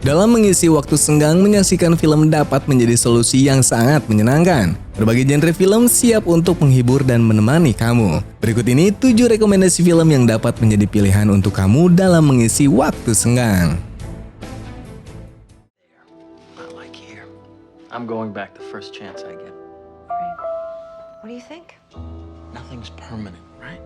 Dalam mengisi waktu senggang, menyaksikan film dapat menjadi solusi yang sangat menyenangkan. Berbagai genre film siap untuk menghibur dan menemani kamu. Berikut ini 7 rekomendasi film yang dapat menjadi pilihan untuk kamu dalam mengisi waktu senggang. I'm going back the first chance I get. What do you think? Nothing's permanent, right?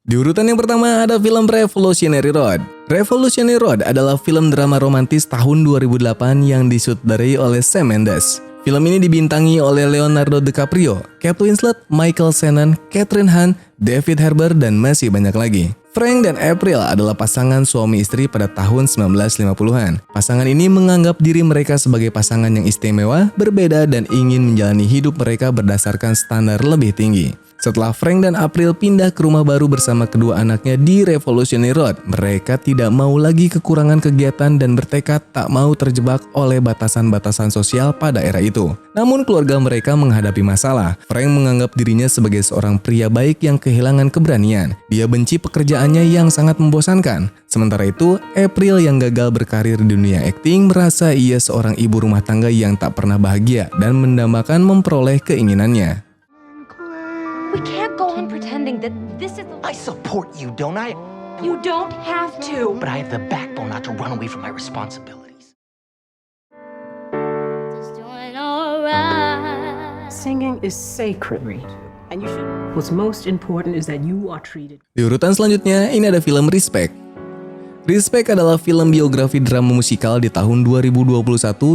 Di urutan yang pertama ada film Revolutionary Road. Revolutionary Road adalah film drama romantis tahun 2008 yang disutradarai oleh Sam Mendes. Film ini dibintangi oleh Leonardo DiCaprio, Kate Winslet, Michael Shannon, Catherine Hahn, David Harbour, dan masih banyak lagi. Frank dan April adalah pasangan suami istri pada tahun 1950-an. Pasangan ini menganggap diri mereka sebagai pasangan yang istimewa, berbeda, dan ingin menjalani hidup mereka berdasarkan standar lebih tinggi. Setelah Frank dan April pindah ke rumah baru bersama kedua anaknya di Revolutionary Road, mereka tidak mau lagi kekurangan kegiatan dan bertekad tak mau terjebak oleh batasan-batasan sosial pada era itu. Namun keluarga mereka menghadapi masalah. Frank menganggap dirinya sebagai seorang pria baik yang kehilangan keberanian. Dia benci pekerjaannya yang sangat membosankan. Sementara itu, April yang gagal berkarir di dunia akting merasa ia seorang ibu rumah tangga yang tak pernah bahagia dan mendambakan memperoleh keinginannya. We can't go on pretending that this is the... I support you, don't I? You don't have to. But I have the backbone not to run away from my responsibilities. Singing is sacred, and you should. What's most important is that you are treated. Di urutan selanjutnya, ini ada film Respect. Respect adalah film biografi drama musikal di tahun 2021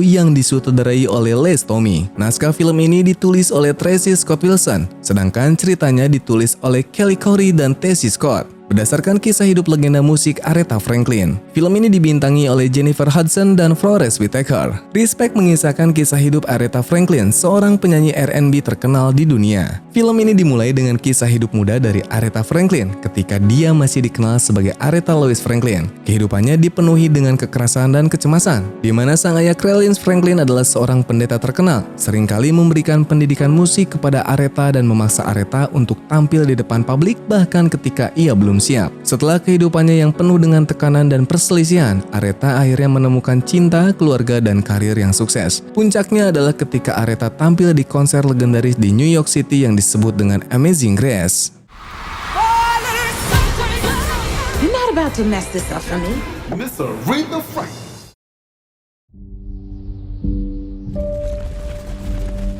yang disutradarai oleh Les Tommy. Naskah film ini ditulis oleh Tracy Scott Wilson, sedangkan ceritanya ditulis oleh Kelly Corey dan Tessie Scott. Berdasarkan kisah hidup legenda musik Aretha Franklin. Film ini dibintangi oleh Jennifer Hudson dan Forest Whitaker. Respect mengisahkan kisah hidup Aretha Franklin, seorang penyanyi R&B terkenal di dunia. Film ini dimulai dengan kisah hidup muda dari Aretha Franklin ketika dia masih dikenal sebagai Aretha Louise Franklin. Kehidupannya dipenuhi dengan kekerasan dan kecemasan, di mana sang ayah Clarence Franklin adalah seorang pendeta terkenal, seringkali memberikan pendidikan musik kepada Aretha dan memaksa Aretha untuk tampil di depan publik bahkan ketika ia belum siap. Setelah kehidupannya yang penuh dengan tekanan dan perselisihan, Aretha akhirnya menemukan cinta, keluarga, dan karir yang sukses. Puncaknya adalah ketika Aretha tampil di konser legendaris di New York City yang disebut dengan Amazing Grace. You're not about to mess this up for me. Miss Aretha Franklin.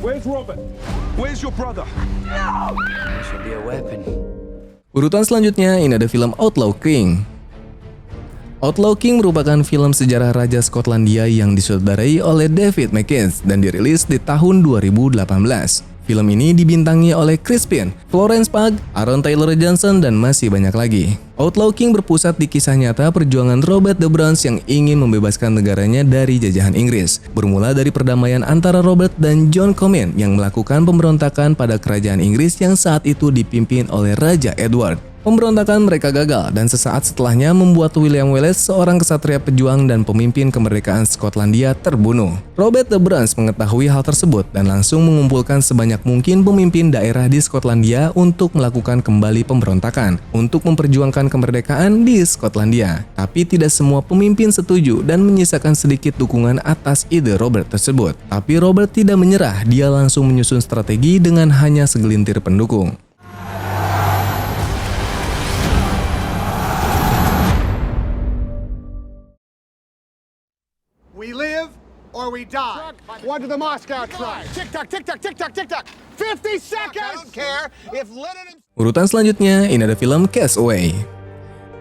Where's Robert? Where's your brother? There should be a weapon. Urutan selanjutnya, ini ada film Outlaw King. Outlaw King merupakan film sejarah Raja Skotlandia yang disutradarai oleh David Mackenzie dan dirilis di tahun 2018. Film ini dibintangi oleh Chris Pine, Florence Pugh, Aaron Taylor Johnson, dan masih banyak lagi. Outlaw King berpusat di kisah nyata perjuangan Robert the Bruce yang ingin membebaskan negaranya dari jajahan Inggris. Bermula dari perdamaian antara Robert dan John Comyn yang melakukan pemberontakan pada kerajaan Inggris yang saat itu dipimpin oleh Raja Edward. Pemberontakan mereka gagal dan sesaat setelahnya membuat William Wallace, seorang kesatria pejuang dan pemimpin kemerdekaan Skotlandia, terbunuh. Robert the Bruce mengetahui hal tersebut dan langsung mengumpulkan sebanyak mungkin pemimpin daerah di Skotlandia untuk melakukan kembali pemberontakan untuk memperjuangkan kemerdekaan di Skotlandia. Tapi tidak semua pemimpin setuju dan menyisakan sedikit dukungan atas ide Robert tersebut. Tapi Robert tidak menyerah, dia langsung menyusun strategi dengan hanya segelintir pendukung. We live or we die. One to the Moscow tribe. Tick tock, tick tock, tick tock, tick tock. 50 seconds. I don't care if Lenin. Urutan selanjutnya, ini ada film Castaway.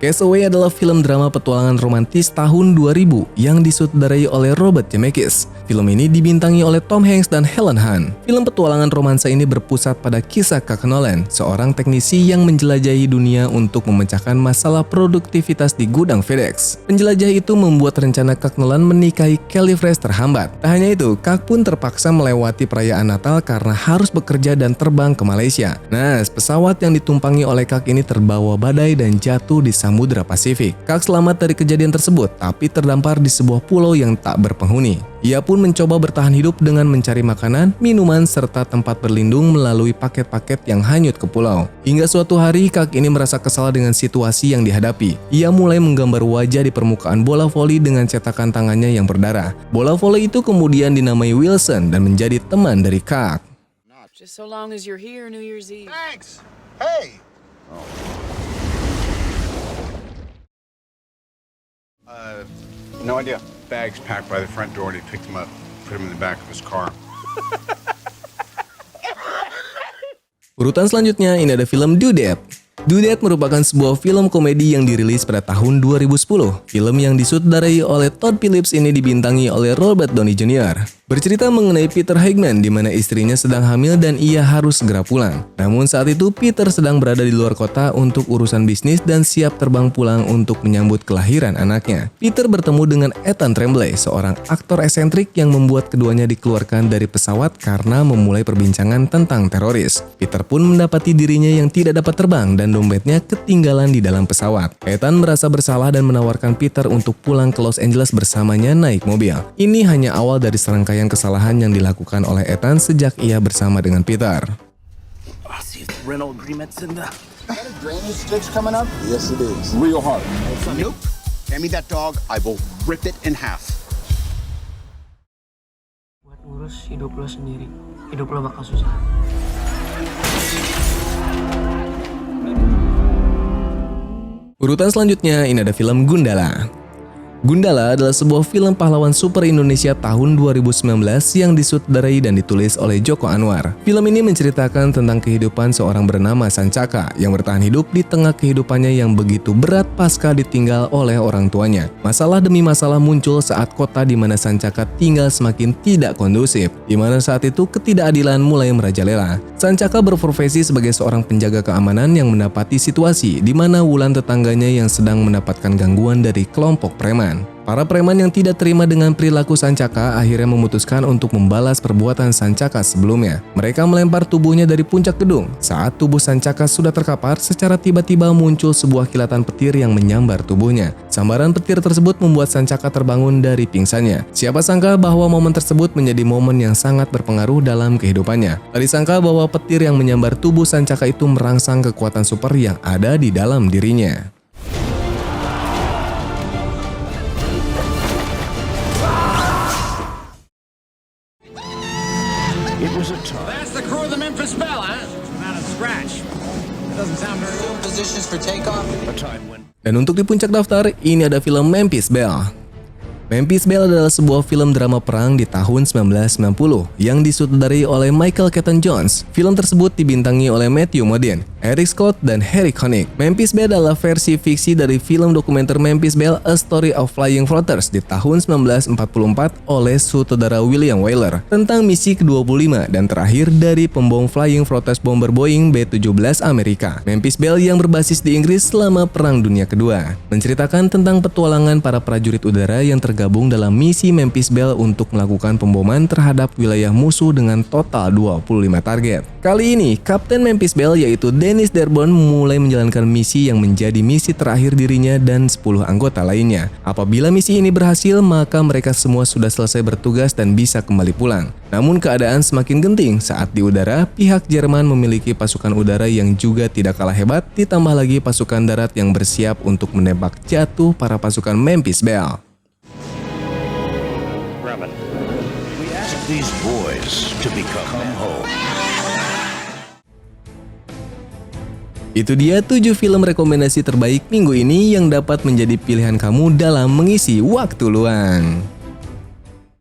Castaway adalah film drama petualangan romantis tahun 2000 yang disutradarai oleh Robert Zemeckis. Film ini dibintangi oleh Tom Hanks dan Helen Hunt. Film petualangan romansa ini berpusat pada kisah Kak Nolan, seorang teknisi yang menjelajahi dunia untuk memecahkan masalah produktivitas di gudang FedEx. Penjelajah itu membuat rencana Kak Nolan menikahi Kelly Fresh terhambat. Tak hanya itu, Kak pun terpaksa melewati perayaan Natal karena harus bekerja dan terbang ke Malaysia. Nah, pesawat yang ditumpangi oleh Kak ini terbawa badai dan jatuh di samudera Samudra Pasifik. Kirk selamat dari kejadian tersebut, tapi terdampar di sebuah pulau yang tak berpenghuni. Ia pun mencoba bertahan hidup dengan mencari makanan, minuman, serta tempat berlindung melalui paket-paket yang hanyut ke pulau. Hingga suatu hari, Kirk ini merasa kesal dengan situasi yang dihadapi. Ia mulai menggambar wajah di permukaan bola voli dengan cetakan tangannya yang berdarah. Bola voli itu kemudian dinamai Wilson dan menjadi teman dari Kirk. Just so long as you're here New Year's Eve. Thanks. Hey. No idea. Bags packed by the front door, and he picked them up, put them in the back of his car. Urutan selanjutnya, ini ada film Due Date. Due Date merupakan sebuah film komedi yang dirilis pada tahun 2010. Film yang disutradarai oleh Todd Phillips ini dibintangi oleh Robert Downey Jr. Bercerita mengenai Peter Hageman di mana istrinya sedang hamil dan ia harus segera pulang. Namun saat itu Peter sedang berada di luar kota untuk urusan bisnis dan siap terbang pulang untuk menyambut kelahiran anaknya. Peter bertemu dengan Ethan Tremblay, seorang aktor eksentrik yang membuat keduanya dikeluarkan dari pesawat karena memulai perbincangan tentang teroris. Peter pun mendapati dirinya yang tidak dapat terbang dan dompetnya ketinggalan di dalam pesawat. Ethan merasa bersalah dan menawarkan Peter untuk pulang ke Los Angeles bersamanya naik mobil. Ini hanya awal dari serangkaian kesalahan yang dilakukan oleh Ethan sejak ia bersama dengan Peter. Rental agreements in the... Got a drainage ditch coming up? Yes, it is. Real hard. Nope. Hand me that dog, I will rip it in half. Buat ngurus hidup lo sendiri. Hidup lo bakal susah. Urutan selanjutnya, ini ada film Gundala. Gundala adalah sebuah film pahlawan super Indonesia tahun 2019 yang disutradarai dan ditulis oleh Joko Anwar. Film ini menceritakan tentang kehidupan seorang bernama Sancaka yang bertahan hidup di tengah kehidupannya yang begitu berat pasca ditinggal oleh orang tuanya. Masalah demi masalah muncul saat kota di mana Sancaka tinggal semakin tidak kondusif, di mana saat itu ketidakadilan mulai merajalela. Sancaka berprofesi sebagai seorang penjaga keamanan yang mendapati situasi di mana Wulan tetangganya yang sedang mendapatkan gangguan dari kelompok preman. Para preman yang tidak terima dengan perilaku Sancaka akhirnya memutuskan untuk membalas perbuatan Sancaka sebelumnya. Mereka melempar tubuhnya dari puncak gedung. Saat tubuh Sancaka sudah terkapar, secara tiba-tiba muncul sebuah kilatan petir yang menyambar tubuhnya. Sambaran petir tersebut membuat Sancaka terbangun dari pingsannya. Siapa sangka bahwa momen tersebut menjadi momen yang sangat berpengaruh dalam kehidupannya. Tak disangka bahwa petir yang menyambar tubuh Sancaka itu merangsang kekuatan super yang ada di dalam dirinya. That's the crew of the Memphis Belle, huh? Not a scratch. That doesn't sound very good. Positions for takeoff. Dan untuk di puncak daftar, ini ada film Memphis Belle. Memphis Belle adalah sebuah film drama perang di tahun 1990 yang disutradarai oleh Michael Keaton Jones. Film tersebut dibintangi oleh Matthew Modine, Eric Scott, dan Harry Connick. Memphis Belle adalah versi fiksi dari film dokumenter Memphis Belle: A Story of Flying Floaters di tahun 1944 oleh sutradara William Wyler tentang misi ke-25 dan terakhir dari pembom Flying Floaters bomber Boeing B-17 Amerika. Memphis Belle yang berbasis di Inggris selama Perang Dunia Kedua menceritakan tentang petualangan para prajurit udara yang tergabung dalam misi Memphis Belle untuk melakukan pemboman terhadap wilayah musuh dengan total 25 target. Kali ini, Kapten Memphis Belle yaitu Dennis Dearborn mulai menjalankan misi yang menjadi misi terakhir dirinya dan 10 anggota lainnya. Apabila misi ini berhasil, maka mereka semua sudah selesai bertugas dan bisa kembali pulang. Namun keadaan semakin genting saat di udara, pihak Jerman memiliki pasukan udara yang juga tidak kalah hebat, ditambah lagi pasukan darat yang bersiap untuk menembak jatuh para pasukan Memphis Belle. These boys to become home. Itu dia 7 film rekomendasi terbaik minggu ini yang dapat menjadi pilihan kamu dalam mengisi waktu luang.